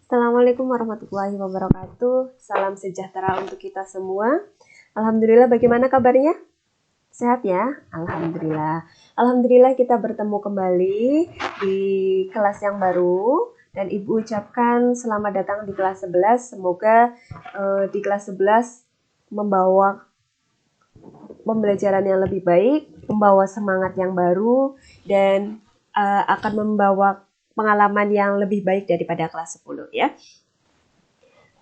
Assalamualaikum warahmatullahi wabarakatuh. Salam sejahtera untuk kita semua. Alhamdulillah, bagaimana kabarnya? Sehat ya? Alhamdulillah. Alhamdulillah kita bertemu kembali di kelas yang baru. Dan Ibu ucapkan selamat datang di kelas 11. Semoga di kelas 11 membawa pembelajaran yang lebih baik, membawa semangat yang baru, dan akan membawa pengalaman yang lebih baik daripada kelas 10 ya.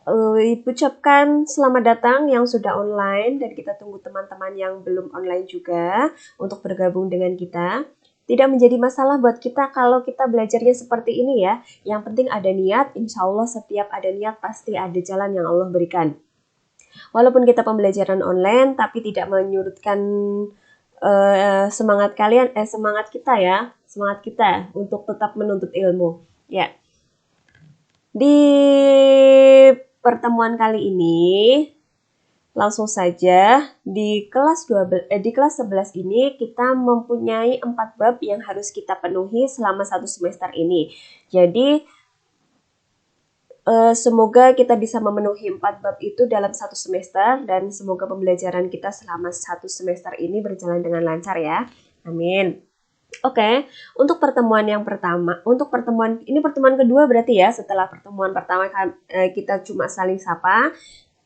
Ibu ucapkan selamat datang yang sudah online, dan kita tunggu teman-teman yang belum online juga untuk bergabung dengan kita. Tidak menjadi masalah buat kita kalau kita belajarnya seperti ini ya. Yang penting ada niat, insya Allah setiap ada niat pasti ada jalan yang Allah berikan. Walaupun kita pembelajaran online, tapi tidak menyurutkan semangat kita untuk tetap menuntut ilmu. Ya. Di pertemuan kali ini langsung saja di kelas 11 ini kita mempunyai 4 bab yang harus kita penuhi selama 1 semester ini. Jadi semoga kita bisa memenuhi 4 bab itu dalam 1 semester, dan semoga pembelajaran kita selama 1 semester ini berjalan dengan lancar ya. Amin. Oke, untuk pertemuan yang pertama, ini pertemuan kedua berarti ya, setelah pertemuan pertama kita cuma saling sapa.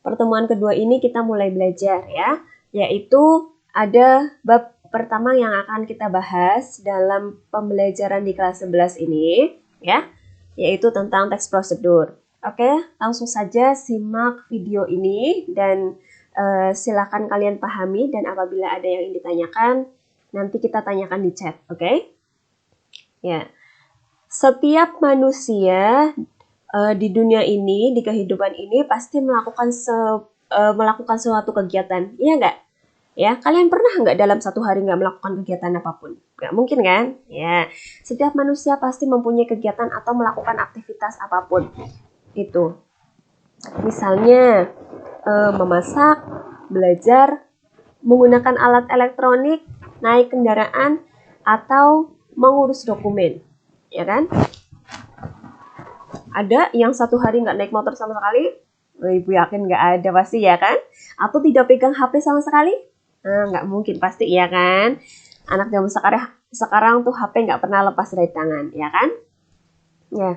Pertemuan kedua ini kita mulai belajar ya, yaitu ada bab pertama yang akan kita bahas dalam pembelajaran di kelas 11 ini ya, yaitu tentang teks prosedur. Oke, langsung saja simak video ini dan silakan kalian pahami, dan apabila ada yang ingin ditanyakan nanti kita tanyakan di chat, oke? Ya, setiap manusia di dunia ini, di kehidupan ini pasti melakukan suatu kegiatan, iya nggak? Ya, kalian pernah nggak dalam 1 hari nggak melakukan kegiatan apapun? Nggak mungkin kan? Ya, setiap manusia pasti mempunyai kegiatan atau melakukan aktivitas apapun. Itu, misalnya memasak, belajar, menggunakan alat elektronik, naik kendaraan, atau mengurus dokumen, ya kan? Ada yang 1 hari nggak naik motor sama sekali? Ibu yakin nggak ada pasti ya kan? Atau tidak pegang HP sama sekali? Nah, nggak mungkin pasti ya kan? Anak zaman sekarang tuh HP nggak pernah lepas dari tangan, ya kan? Ya.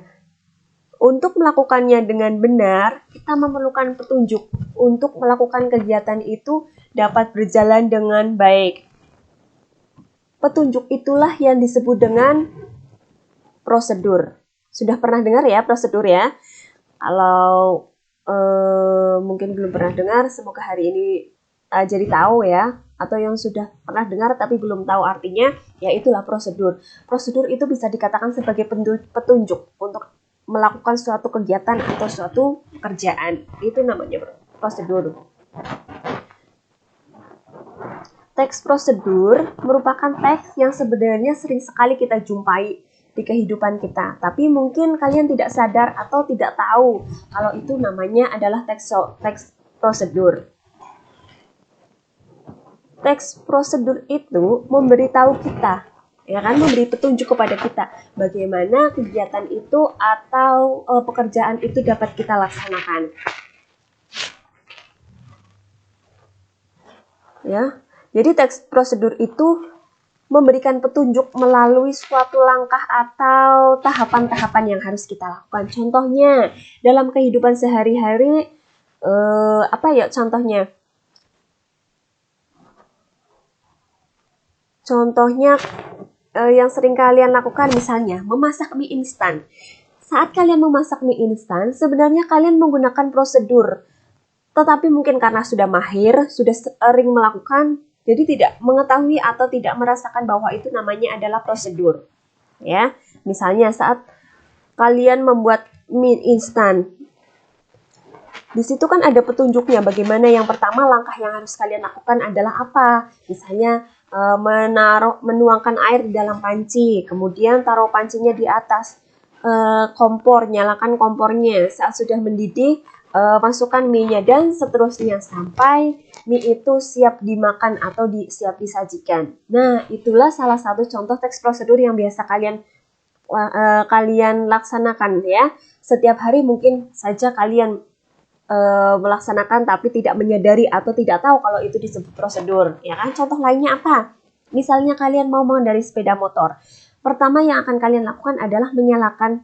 Untuk melakukannya dengan benar, kita memerlukan petunjuk untuk melakukan kegiatan itu dapat berjalan dengan baik. Petunjuk itulah yang disebut dengan prosedur. Sudah pernah dengar ya prosedur ya? Kalau mungkin belum pernah dengar, semoga hari ini jadi tahu ya. Atau yang sudah pernah dengar tapi belum tahu artinya, ya itulah prosedur. Prosedur itu bisa dikatakan sebagai petunjuk untuk melakukan suatu kegiatan atau suatu pekerjaan. Itu namanya prosedur. Teks prosedur merupakan teks yang sebenarnya sering sekali kita jumpai di kehidupan kita. Tapi mungkin kalian tidak sadar atau tidak tahu kalau itu namanya adalah teks prosedur. Teks prosedur itu memberitahu kita, ya kan, memberi petunjuk kepada kita bagaimana kegiatan itu atau pekerjaan itu dapat kita laksanakan. Ya. Jadi teks prosedur itu memberikan petunjuk melalui suatu langkah atau tahapan-tahapan yang harus kita lakukan. Contohnya dalam kehidupan sehari-hari, contohnya? Contohnya yang sering kalian lakukan misalnya memasak mie instan. Saat kalian memasak mie instan, sebenarnya kalian menggunakan prosedur. Tetapi mungkin karena sudah mahir, sudah sering melakukan, jadi tidak mengetahui atau tidak merasakan bahwa itu namanya adalah prosedur. Ya, misalnya saat kalian membuat mie instan, di situ kan ada petunjuknya bagaimana yang pertama langkah yang harus kalian lakukan adalah apa. Misalnya menuangkan air di dalam panci, kemudian taruh pancinya di atas kompor, nyalakan kompornya. Saat sudah mendidih, masukkan mie-nya dan seterusnya sampai mie itu siap dimakan atau siap disajikan. Nah, itulah salah satu contoh teks prosedur yang biasa kalian kalian laksanakan ya. Setiap hari mungkin saja kalian melaksanakan tapi tidak menyadari atau tidak tahu kalau itu disebut prosedur, ya kan? Contoh lainnya apa? Misalnya kalian mau mengendarai sepeda motor. Pertama yang akan kalian lakukan adalah menyalakan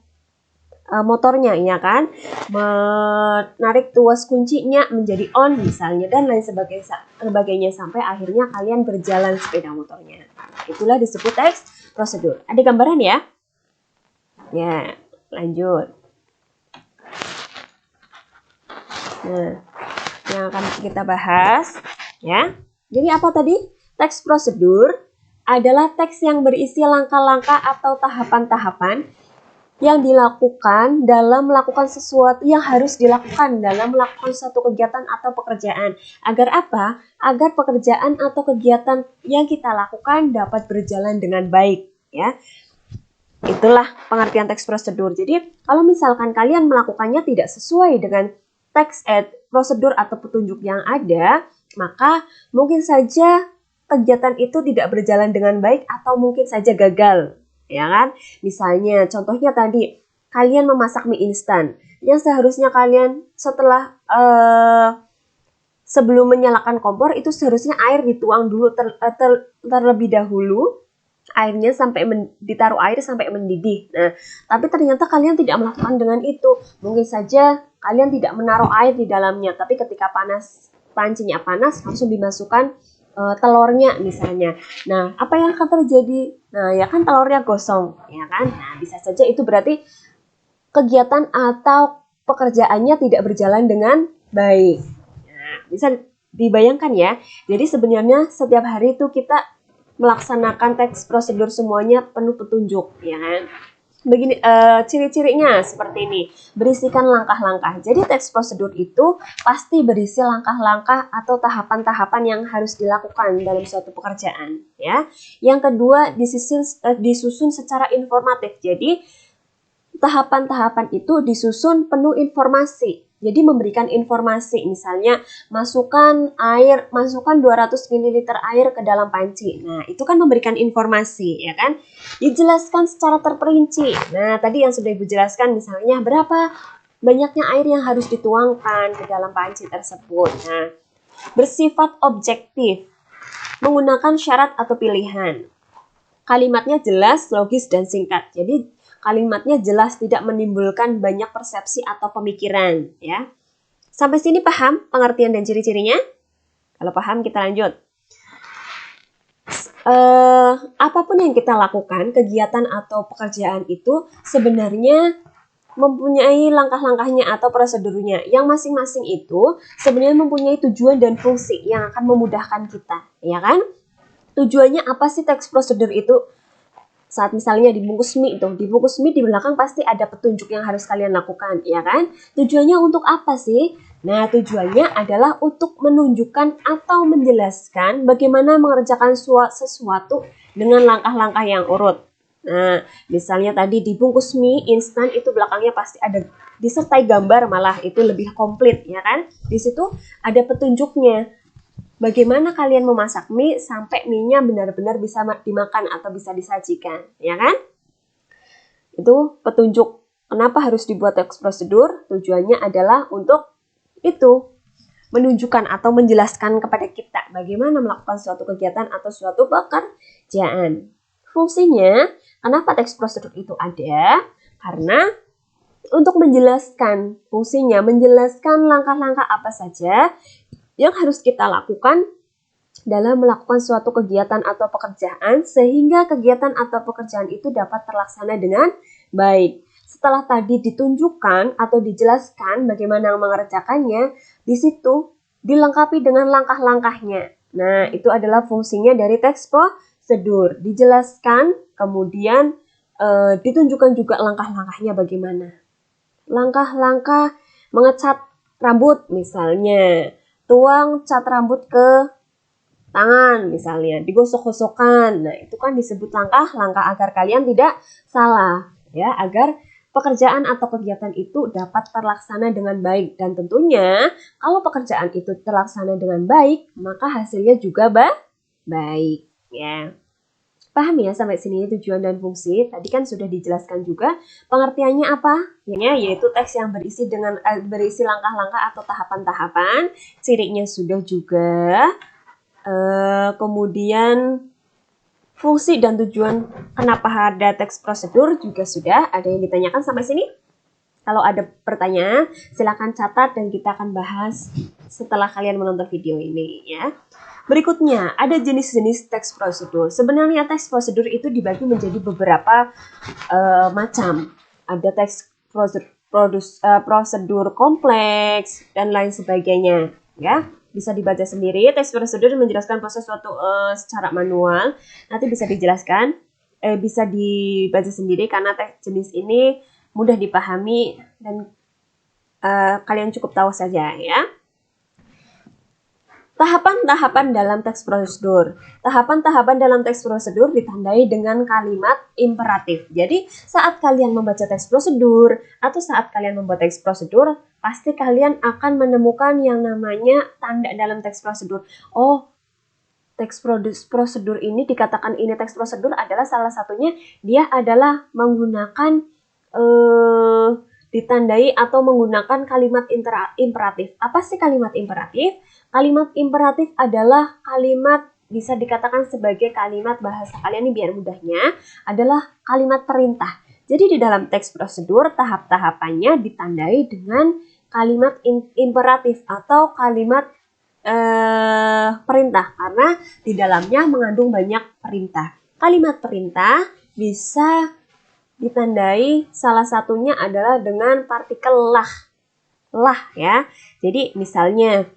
motornya, ya kan? Menarik tuas kuncinya menjadi on misalnya dan lain sebagainya sampai akhirnya kalian berjalan sepeda motornya. Itulah disebut teks prosedur. Ada gambaran ya? Ya, lanjut. Nah, yang akan kita bahas ya. Jadi apa tadi? Teks prosedur adalah teks yang berisi langkah-langkah atau tahapan-tahapan yang dilakukan dalam melakukan sesuatu yang harus dilakukan dalam melakukan suatu kegiatan atau pekerjaan. Agar apa? Agar pekerjaan atau kegiatan yang kita lakukan dapat berjalan dengan baik, ya. Itulah pengertian teks prosedur. Jadi, kalau misalkan kalian melakukannya tidak sesuai dengan teks prosedur atau petunjuk yang ada, maka mungkin saja kegiatan itu tidak berjalan dengan baik atau mungkin saja gagal. Ya kan? Misalnya contohnya tadi kalian memasak mie instan yang seharusnya kalian setelah sebelum menyalakan kompor itu seharusnya air dituang dulu terlebih dahulu, airnya sampai ditaruh air sampai mendidih. Nah, tapi ternyata kalian tidak melakukan dengan itu. Mungkin saja kalian tidak menaruh air di dalamnya, tapi ketika pancinya panas langsung dimasukkan telurnya misalnya. Nah, apa yang akan terjadi? Nah, ya kan telurnya gosong, ya kan? Nah, bisa saja itu berarti kegiatan atau pekerjaannya tidak berjalan dengan baik. Nah, bisa dibayangkan ya. Jadi sebenarnya setiap hari itu kita melaksanakan teks prosedur semuanya penuh petunjuk, ya kan? Begini ciri-cirinya seperti ini, berisikan langkah-langkah. Jadi teks prosedur itu pasti berisi langkah-langkah atau tahapan-tahapan yang harus dilakukan dalam suatu pekerjaan, ya. Yang kedua disusun secara informatif. Jadi tahapan-tahapan itu disusun penuh informasi. Jadi memberikan informasi, misalnya masukkan 200 ml air ke dalam panci. Nah, itu kan memberikan informasi, ya kan? Dijelaskan secara terperinci. Nah, tadi yang sudah Ibu jelaskan misalnya berapa banyaknya air yang harus dituangkan ke dalam panci tersebut. Nah, bersifat objektif, menggunakan syarat atau pilihan. Kalimatnya jelas, logis, dan singkat. Jadi kalimatnya jelas, tidak menimbulkan banyak persepsi atau pemikiran, ya. Sampai sini paham pengertian dan ciri-cirinya? Kalau paham kita lanjut. Apapun yang kita lakukan, kegiatan atau pekerjaan itu sebenarnya mempunyai langkah-langkahnya atau prosedurnya. Yang masing-masing itu sebenarnya mempunyai tujuan dan fungsi yang akan memudahkan kita, ya kan? Tujuannya apa sih teks prosedur itu? Saat misalnya dibungkus mie di belakang pasti ada petunjuk yang harus kalian lakukan, ya kan? Tujuannya untuk apa sih? Nah, tujuannya adalah untuk menunjukkan atau menjelaskan bagaimana mengerjakan sesuatu dengan langkah-langkah yang urut. Nah, misalnya tadi dibungkus mie instan itu belakangnya pasti ada disertai gambar, malah itu lebih komplit, ya kan? Di situ ada petunjuknya. Bagaimana kalian memasak mie sampai mie-nya benar-benar bisa dimakan atau bisa disajikan, ya kan? Itu petunjuk. Kenapa harus dibuat teks prosedur? Tujuannya adalah untuk itu, menunjukkan atau menjelaskan kepada kita bagaimana melakukan suatu kegiatan atau suatu pekerjaan. Fungsinya, kenapa teks prosedur itu ada? Karena untuk menjelaskan fungsinya, menjelaskan langkah-langkah apa saja yang harus kita lakukan dalam melakukan suatu kegiatan atau pekerjaan sehingga kegiatan atau pekerjaan itu dapat terlaksana dengan baik. Setelah tadi ditunjukkan atau dijelaskan bagaimana mengerjakannya, di situ dilengkapi dengan langkah-langkahnya. Nah, itu adalah fungsinya dari teks prosedur. Dijelaskan, kemudian ditunjukkan juga langkah-langkahnya bagaimana. Langkah-langkah mengecat rambut misalnya. Tuang cat rambut ke tangan misalnya, digosok-gosokkan. Nah, itu kan disebut langkah-langkah agar kalian tidak salah, ya, agar pekerjaan atau kegiatan itu dapat terlaksana dengan baik. Dan tentunya kalau pekerjaan itu terlaksana dengan baik, maka hasilnya juga baik, ya. Paham ya sampai sini tujuan dan fungsi? Tadi kan sudah dijelaskan juga pengertiannya apa? Yaitu teks yang berisi langkah-langkah atau tahapan-tahapan. Ciriknya sudah juga. Kemudian fungsi dan tujuan kenapa ada teks prosedur juga sudah. Ada yang ditanyakan sampai sini? Kalau ada pertanyaan, silakan catat dan kita akan bahas setelah kalian menonton video ini ya. Berikutnya, ada jenis-jenis teks prosedur. Sebenarnya teks prosedur itu dibagi menjadi beberapa macam. Ada teks prosedur kompleks dan lain sebagainya ya. Bisa dibaca sendiri. Teks prosedur menjelaskan proses suatu secara manual. Nanti bisa dijelaskan, bisa dibaca sendiri karena teks jenis ini mudah dipahami dan kalian cukup tahu saja ya. Tahapan-tahapan dalam teks prosedur. Tahapan-tahapan dalam teks prosedur ditandai dengan kalimat imperatif. Jadi saat kalian membaca teks prosedur atau saat kalian membuat teks prosedur, pasti kalian akan menemukan yang namanya tanda dalam teks prosedur. Oh, teks prosedur ini dikatakan ini teks prosedur adalah salah satunya dia adalah menggunakan ditandai atau menggunakan kalimat imperatif. Apa sih kalimat imperatif? Kalimat imperatif adalah kalimat bisa dikatakan sebagai kalimat bahasa kalian ini biar mudahnya adalah kalimat perintah. Jadi di dalam teks prosedur tahap-tahapannya ditandai dengan kalimat imperatif atau kalimat perintah karena di dalamnya mengandung banyak perintah. Kalimat perintah bisa ditandai salah satunya adalah dengan partikel lah ya. Jadi misalnya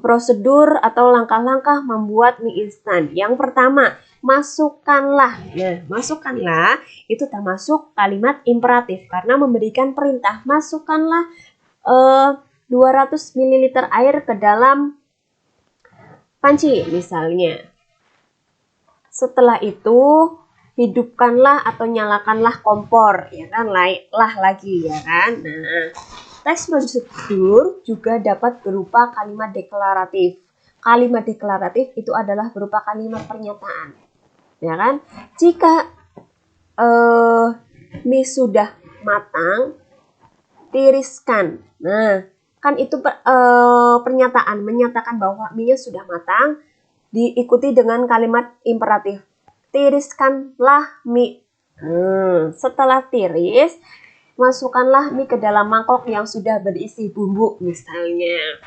prosedur atau langkah-langkah membuat mie instan. Yang pertama, masukkanlah. Nah, masukkanlah itu termasuk kalimat imperatif karena memberikan perintah. Masukkanlah 200 ml air ke dalam panci misalnya. Setelah itu hidupkanlah atau nyalakanlah kompor, ya kan? Lah lagi, ya kan? Nah, teks prosedur juga dapat berupa kalimat deklaratif. Kalimat deklaratif itu adalah berupa kalimat pernyataan, ya kan? Jika mie sudah matang, tiriskan. Nah, kan itu pernyataan menyatakan bahwa mie-nya sudah matang, diikuti dengan kalimat imperatif. Tiriskanlah mie. Setelah tiris, masukkanlah mie ke dalam mangkok yang sudah berisi bumbu misalnya.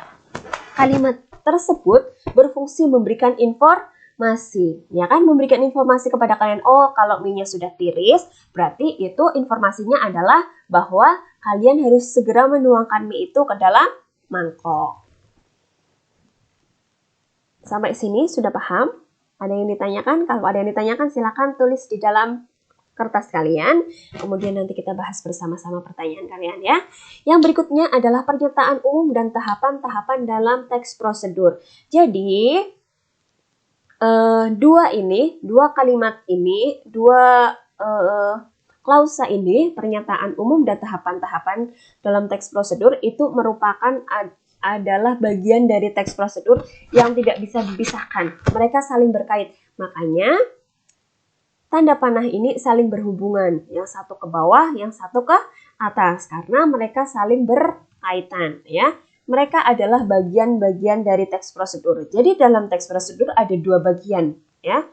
Kalimat tersebut berfungsi memberikan informasi, ya kan? Memberikan informasi kepada kalian, oh kalau mie-nya sudah tiris, berarti itu informasinya adalah bahwa kalian harus segera menuangkan mie itu ke dalam mangkok. Sampai sini sudah paham? Ada yang ditanyakan? Kalau ada yang ditanyakan silakan tulis di dalam kertas kalian. Kemudian nanti kita bahas bersama-sama pertanyaan kalian ya. Yang berikutnya adalah pernyataan umum dan tahapan-tahapan dalam teks prosedur. Jadi dua kalimat ini, dua klausa ini, pernyataan umum dan tahapan-tahapan dalam teks prosedur itu merupakan adalah bagian dari teks prosedur yang tidak bisa dipisahkan. Mereka saling berkait. Makanya tanda panah ini saling berhubungan. Yang satu ke bawah, yang satu ke atas. Karena mereka saling berkaitan. Ya. Mereka adalah bagian-bagian dari teks prosedur. Jadi dalam teks prosedur ada dua bagian. Ya.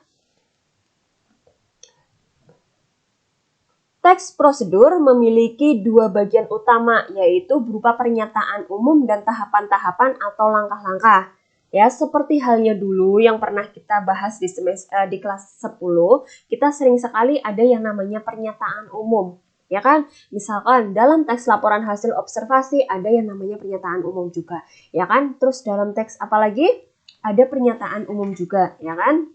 Teks prosedur memiliki dua bagian utama, yaitu berupa pernyataan umum dan tahapan-tahapan atau langkah-langkah. Ya, seperti halnya dulu yang pernah kita bahas di kelas 10, kita sering sekali ada yang namanya pernyataan umum. Ya kan? Misalkan dalam teks laporan hasil observasi ada yang namanya pernyataan umum juga. Ya kan? Terus dalam teks apalagi? Ada pernyataan umum juga, ya kan?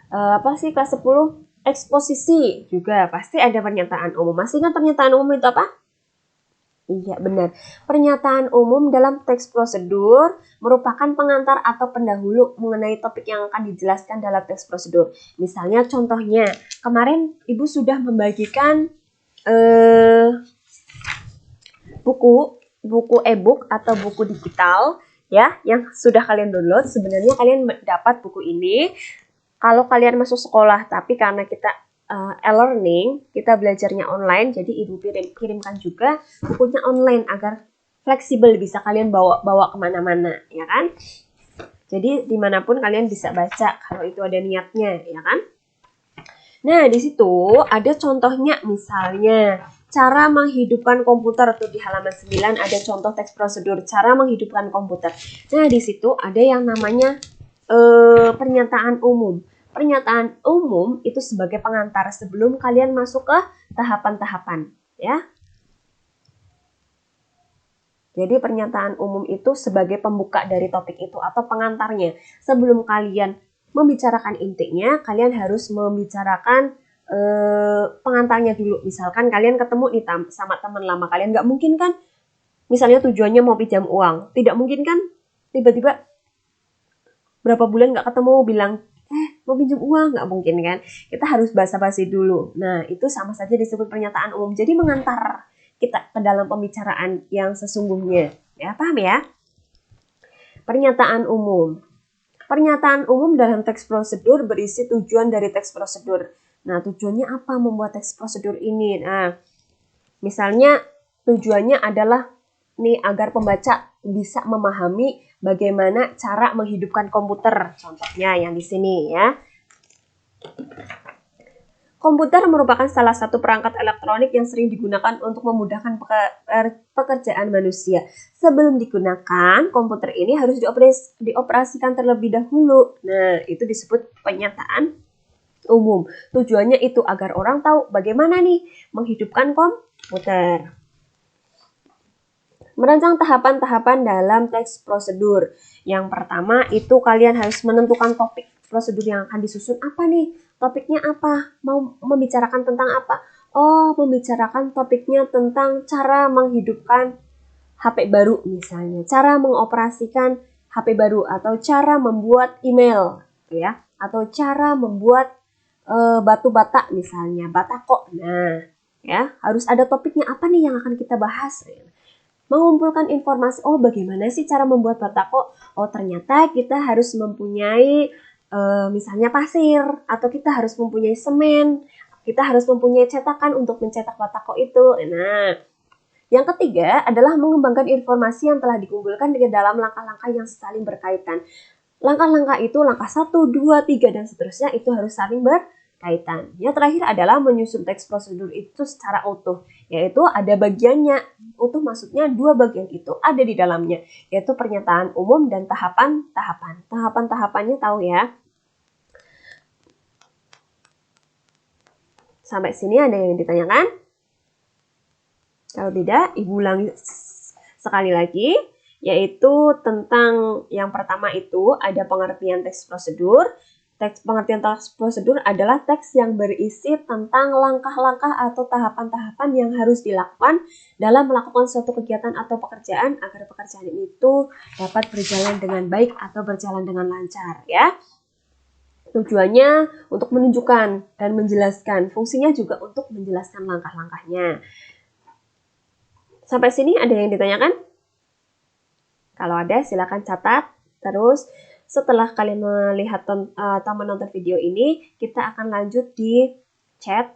Apa sih kelas 10? Eksposisi juga pasti ada pernyataan umum. Masih ingat pernyataan umum itu apa? Iya benar. Pernyataan umum dalam teks prosedur merupakan pengantar atau pendahulu mengenai topik yang akan dijelaskan dalam teks prosedur. Misalnya contohnya, kemarin Ibu sudah membagikan buku e-book atau buku digital ya yang sudah kalian download. Sebenarnya kalian dapat buku ini Kalau kalian masuk sekolah, tapi karena kita e-learning, kita belajarnya online, jadi ibu kirimkan juga bukunya online agar fleksibel, bisa kalian bawa kemana-mana, ya kan? Jadi dimanapun kalian bisa baca kalau itu ada niatnya, ya kan? Nah, di situ ada contohnya, misalnya cara menghidupkan komputer. Tuh di halaman 9 ada contoh teks prosedur cara menghidupkan komputer. Nah, di situ ada yang namanya pernyataan umum. Pernyataan umum itu sebagai pengantar sebelum kalian masuk ke tahapan-tahapan, ya. Jadi pernyataan umum itu sebagai pembuka dari topik itu atau pengantarnya. Sebelum kalian membicarakan intinya, kalian harus membicarakan pengantarnya dulu. Misalkan kalian ketemu nih sama teman lama kalian, nggak mungkin kan, misalnya tujuannya mau pinjam uang, tidak mungkin kan tiba-tiba berapa bulan nggak ketemu bilang mau pinjam uang, nggak mungkin kan. Kita harus basa-basi dulu. Nah, itu sama saja disebut pernyataan umum. Jadi mengantar kita ke dalam pembicaraan yang sesungguhnya. Ya, paham ya? Pernyataan umum. Pernyataan umum dalam teks prosedur berisi tujuan dari teks prosedur. Nah, tujuannya apa membuat teks prosedur ini? Nah, misalnya tujuannya adalah nih agar pembaca bisa memahami bagaimana cara menghidupkan komputer. Contohnya yang di sini ya. Komputer merupakan salah satu perangkat elektronik yang sering digunakan untuk memudahkan pekerjaan manusia. Sebelum digunakan, komputer ini harus dioperasikan terlebih dahulu. Nah, itu disebut pernyataan umum. Tujuannya itu agar orang tahu bagaimana nih menghidupkan komputer. Merancang tahapan-tahapan dalam teks prosedur. Yang pertama itu kalian harus menentukan topik prosedur yang akan disusun. Apa nih? Topiknya apa? Mau membicarakan tentang apa? Oh, membicarakan topiknya tentang cara menghidupkan HP baru misalnya. Cara mengoperasikan HP baru atau cara membuat email, ya. Atau cara membuat batu bata misalnya, batako. Nah, ya, harus ada topiknya apa nih yang akan kita bahas. Mengumpulkan informasi, oh bagaimana sih cara membuat batako? Oh ternyata kita harus mempunyai misalnya pasir, atau kita harus mempunyai semen, kita harus mempunyai cetakan untuk mencetak batako itu. Nah, yang ketiga adalah mengembangkan informasi yang telah dikumpulkan dengan dalam langkah-langkah yang saling berkaitan. Langkah-langkah itu langkah 1, 2, 3, dan seterusnya itu harus saling berkaitan. Yang terakhir adalah menyusun teks prosedur itu secara utuh, yaitu ada bagiannya. Utuh maksudnya dua bagian itu ada di dalamnya, yaitu pernyataan umum dan tahapan-tahapan. Tahapan-tahapannya tahu ya. Sampai sini ada yang ditanyakan? Kalau tidak, Ibu ulangi sekali lagi, yaitu tentang yang pertama itu ada pengertian teks prosedur. Pengertian teks prosedur adalah teks yang berisi tentang langkah-langkah atau tahapan-tahapan yang harus dilakukan dalam melakukan suatu kegiatan atau pekerjaan agar pekerjaan itu dapat berjalan dengan baik atau berjalan dengan lancar, ya. Tujuannya untuk menunjukkan dan menjelaskan, fungsinya juga untuk menjelaskan langkah-langkahnya. Sampai sini ada yang ditanyakan? Kalau ada silakan catat. Terus setelah kalian melihat atau menonton video ini, kita akan lanjut di chat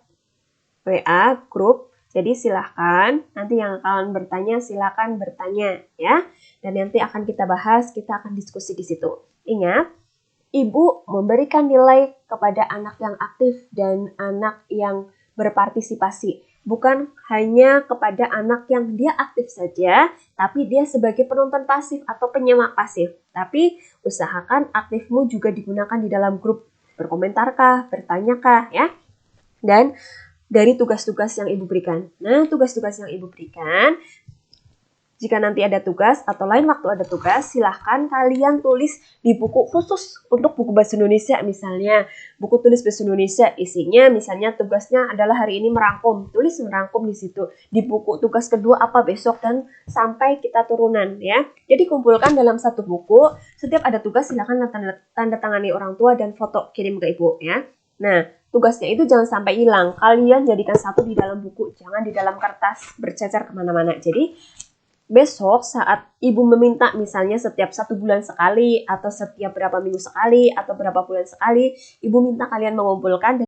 WA grup. Jadi silahkan, nanti yang akan bertanya silakan bertanya ya. Dan nanti akan kita bahas, kita akan diskusi di situ. Ingat, Ibu memberikan nilai kepada anak yang aktif dan anak yang berpartisipasi. Bukan hanya kepada anak yang dia aktif saja, tapi dia sebagai penonton pasif atau penyimak pasif. Tapi usahakan aktifmu juga digunakan di dalam grup. Berkomentarkah, bertanyakah, ya. Dan dari tugas-tugas yang Ibu berikan. Nah, tugas-tugas yang Ibu berikan, jika nanti ada tugas atau lain waktu ada tugas, silahkan kalian tulis di buku khusus untuk buku bahasa Indonesia. Misalnya, buku tulis bahasa Indonesia isinya misalnya tugasnya adalah hari ini merangkum. Tulis merangkum di situ. Di buku tugas kedua apa besok dan sampai kita turunan ya. Jadi kumpulkan dalam satu buku. Setiap ada tugas silahkan tanda tangani orang tua dan foto kirim ke Ibu ya. Nah, tugasnya itu jangan sampai hilang. Kalian jadikan satu di dalam buku, jangan di dalam kertas bercecer kemana-mana. Jadi besok saat ibu meminta misalnya setiap 1 bulan sekali atau setiap berapa minggu sekali atau berapa bulan sekali, ibu minta kalian mengumpulkan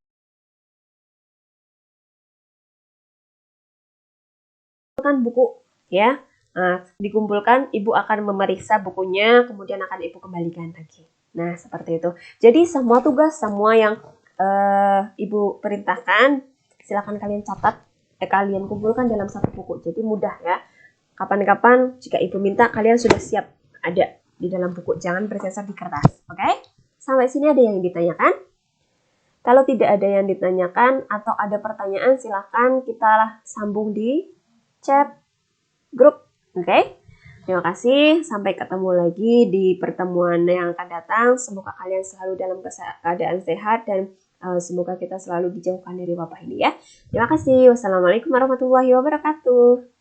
buku ya. Nah, dikumpulkan, ibu akan memeriksa bukunya, kemudian akan ibu kembalikan lagi. Nah, seperti itu. Jadi semua tugas, semua yang ibu perintahkan, silakan kalian catat, kalian kumpulkan dalam satu buku. Jadi mudah ya. Kapan-kapan jika ibu minta, kalian sudah siap ada di dalam buku. Jangan bercecer di kertas. Oke? Sampai sini ada yang ditanyakan? Kalau tidak ada yang ditanyakan atau ada pertanyaan, silakan kita sambung di chat grup. Oke? Terima kasih. Sampai ketemu lagi di pertemuan yang akan datang. Semoga kalian selalu dalam keadaan sehat dan semoga kita selalu dijauhkan dari wabah ini ya. Terima kasih. Wassalamualaikum warahmatullahi wabarakatuh.